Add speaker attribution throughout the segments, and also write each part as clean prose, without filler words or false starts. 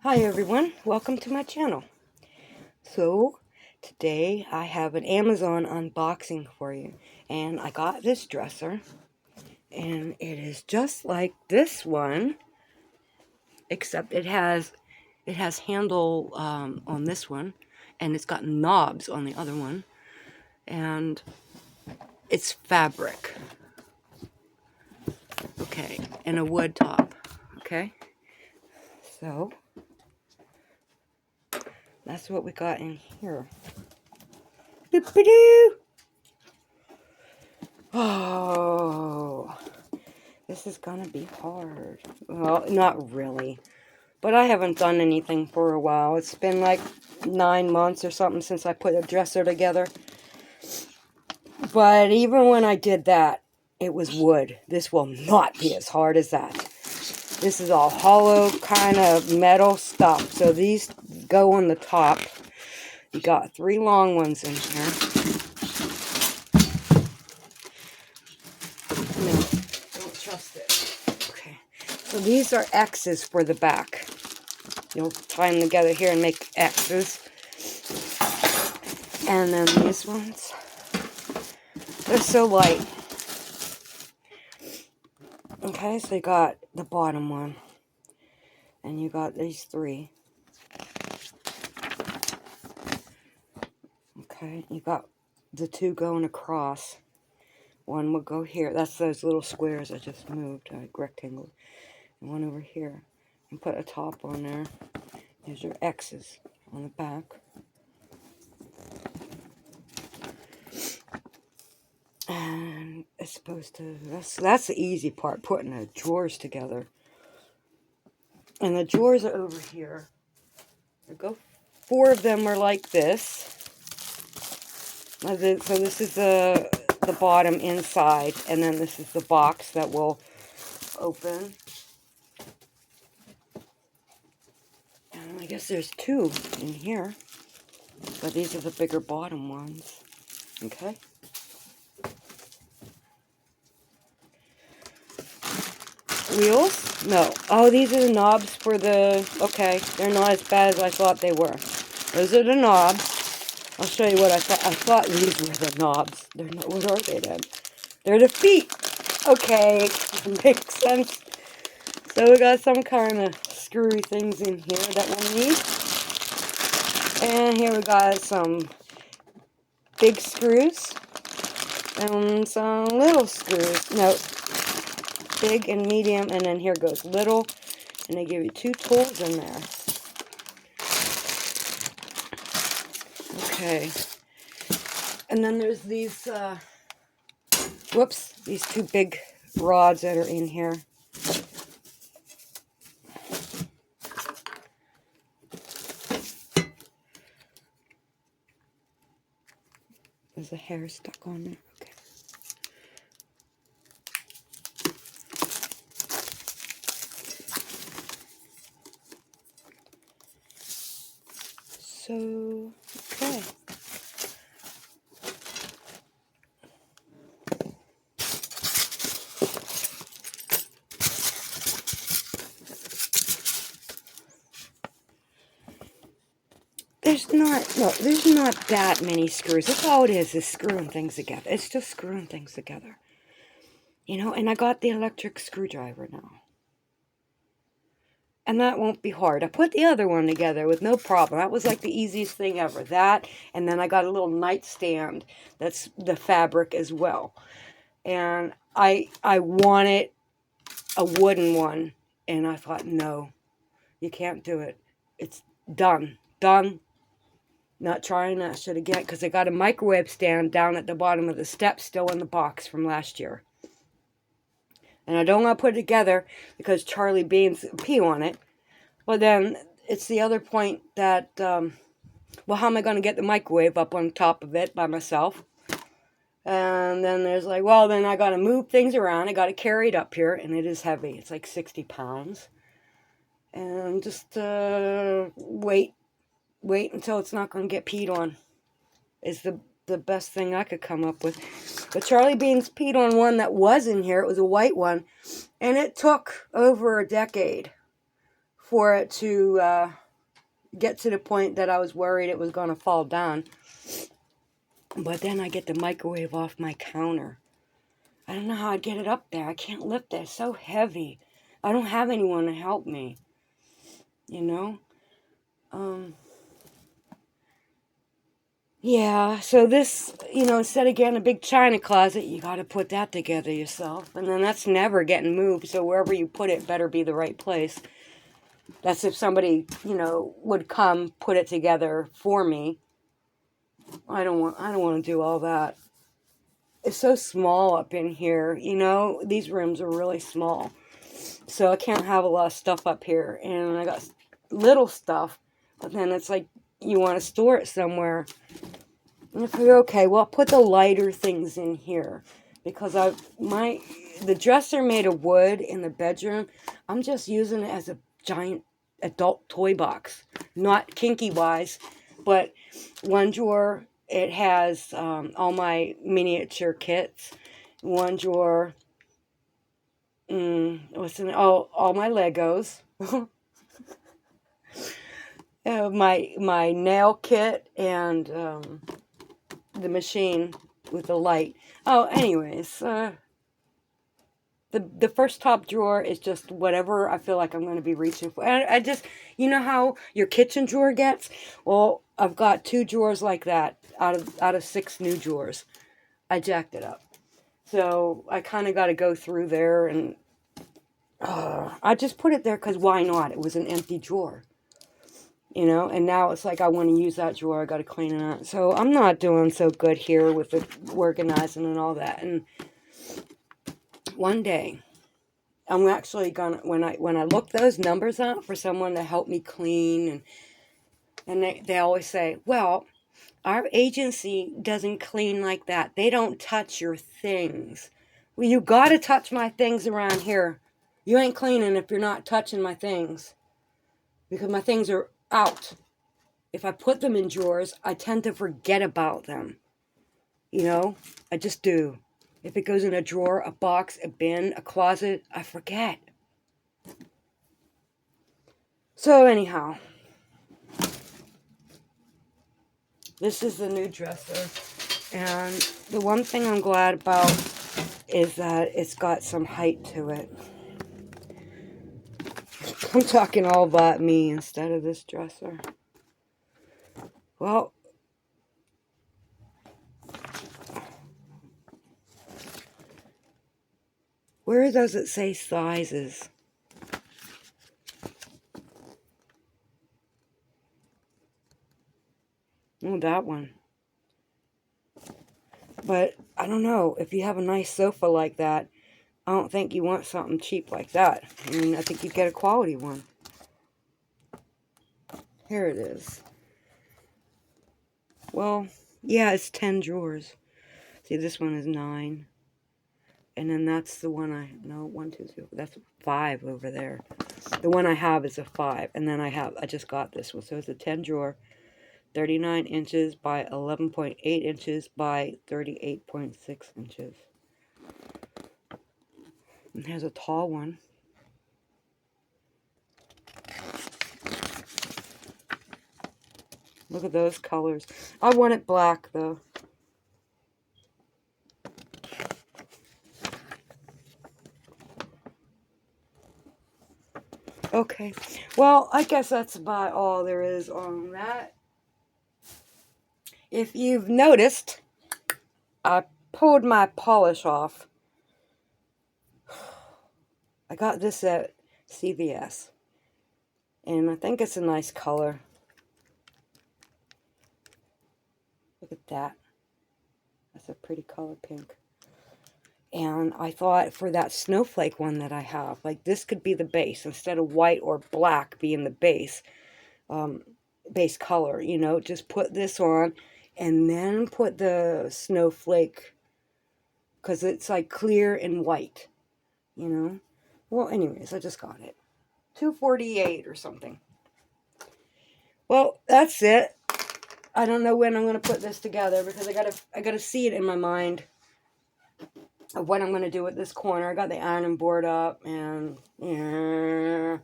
Speaker 1: Hi everyone, welcome to my channel. So today I have an Amazon unboxing for you, and I got this dresser, and it is just like this one, except it has handle on this one, and it's got knobs on the other one, and it's fabric, okay, and a wood top, okay. So that's what we got in here. Boop-a-doo! Oh, this is gonna be hard. Well, not really. But I haven't done anything for a while. It's been like 9 months or something since I put a dresser together. But even when I did that, it was wood. This will not be as hard as that. This is all hollow kind of metal stuff. So these go on the top. You got 3 long ones in here. No, don't trust it. Okay. So these are X's for the back. You'll tie them together here and make X's. And then these ones, they're so light. Okay, so you got the bottom one. And you got these 3. Okay, you got the 2 going across. One will go here. That's those little squares I just moved, like rectangle. And one over here. And put a top on there. There's your X's on the back. And it's supposed to, that's the easy part, putting the drawers together. And the drawers are over here. There go 4 of them are like this. So this is the bottom inside, and then this is the box that will open. And I guess there's 2 in here, but these are the bigger bottom ones. Okay. Wheels? No. Oh, these are the knobs for the... Okay, they're not as bad as I thought they were. Those are the knobs. I'll show you what I thought. I thought these were the knobs. They're not. What are they then? They're the feet. Okay, makes sense. So we got some kind of screwy things in here that we'll need. And here we got some big screws and some little screws. No, big and medium, and then here goes little. And they give you 2 tools in there. Okay. And then there's these, these 2 big rods that are in here. There's a hair stuck on there. Okay. So, okay. There's not that many screws. That's all it is screwing things together. It's just screwing things together. You know, and I got the electric screwdriver now. And that won't be hard. I put the other one together with no problem. That was like the easiest thing ever. That, and then I got a little nightstand that's the fabric as well. And I wanted a wooden one. And I thought, no, you can't do it. It's done. Done. Not trying that shit again, because I got a microwave stand down at the bottom of the steps still in the box from last year. And I don't want to put it together because Charlie Beans pee on it. But then it's the other point that, well, how am I going to get the microwave up on top of it by myself? And then there's like, well, then I got to move things around. I got to carry it up here, and it is heavy. It's like 60 pounds. And just wait until it's not going to get peed on is the best thing I could come up with. But Charlie Beans peed on one that was in here. It was a white one. And it took over a decade for it to get to the point that I was worried it was going to fall down. But then I get the microwave off my counter. I don't know how I'd get it up there. I can't lift it. It's so heavy. I don't have anyone to help me. You know? Yeah, so this, instead of getting a big china closet, you got to put that together yourself. And then that's never getting moved, so wherever you put it better be the right place. That's if somebody, would come put it together for me. I don't want to do all that. It's so small up in here, these rooms are really small. So I can't have a lot of stuff up here. And I got little stuff, but then it's like you want to store it somewhere. And I figure, okay, well, I'll put the lighter things in here. Because the dresser made of wood in the bedroom, I'm just using it as a giant adult toy box. Not kinky-wise, but one drawer, it has all my miniature kits. One drawer, all my Legos. My nail kit and the machine with the light. Oh, anyways, the first top drawer is just whatever I feel like I'm going to be reaching for. And I just, how your kitchen drawer gets? Well, I've got 2 drawers like that out of 6 new drawers. I jacked it up. So I kind of got to go through there, and I just put it there because why not? It was an empty drawer. And now it's like I want to use that drawer. I got to clean it out. So I'm not doing so good here with the organizing and all that. And one day, I'm actually gonna when I look those numbers up for someone to help me clean, and they always say, well, our agency doesn't clean like that. They don't touch your things. Well, you got to touch my things around here. You ain't cleaning if you're not touching my things, because my things are out. If I put them in drawers, I tend to forget about them. I just do. If it goes in a drawer, a box, a bin, a closet, I forget. So anyhow, this is the new dresser. And the one thing I'm glad about is that it's got some height to it. I'm talking all about me instead of this dresser. Well, where does it say sizes? Oh, that one. But I don't know. If you have a nice sofa like that, I don't think you want something cheap like that. I mean, I think you'd get a quality one. Here it is. Well, yeah, it's 10 drawers. See, this one is 9. And then that's the one 1, 2, 3, that's 5 over there. The one I have is a 5. And then I just got this one. So it's a 10 drawer, 39 inches by 11.8 inches by 38.6 inches. And there's a tall one. Look at those colors. I want it black, though. Okay. Well, I guess that's about all there is on that. If you've noticed, I pulled my polish off. I got this at CVS. And I think it's a nice color. Look at that. That's a pretty color, pink. And I thought for that snowflake one that I have, like this could be the base. Instead of white or black being the base color, just put this on and then put the snowflake, because it's like clear and white, Well, anyways, I just got it. $2.48 or something. Well, that's it. I don't know when I'm going to put this together because I gotta see it in my mind of what I'm going to do with this corner. I got the ironing board up, and yeah,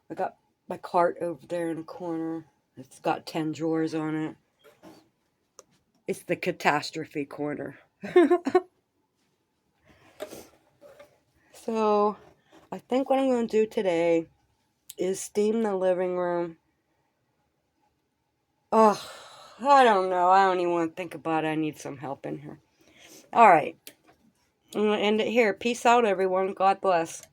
Speaker 1: I got my cart over there in the corner. It's got 10 drawers on it. It's the catastrophe corner. So, I think what I'm going to do today is steam the living room. Ugh, I don't know. I don't even want to think about it. I need some help in here. All right. I'm going to end it here. Peace out, everyone. God bless.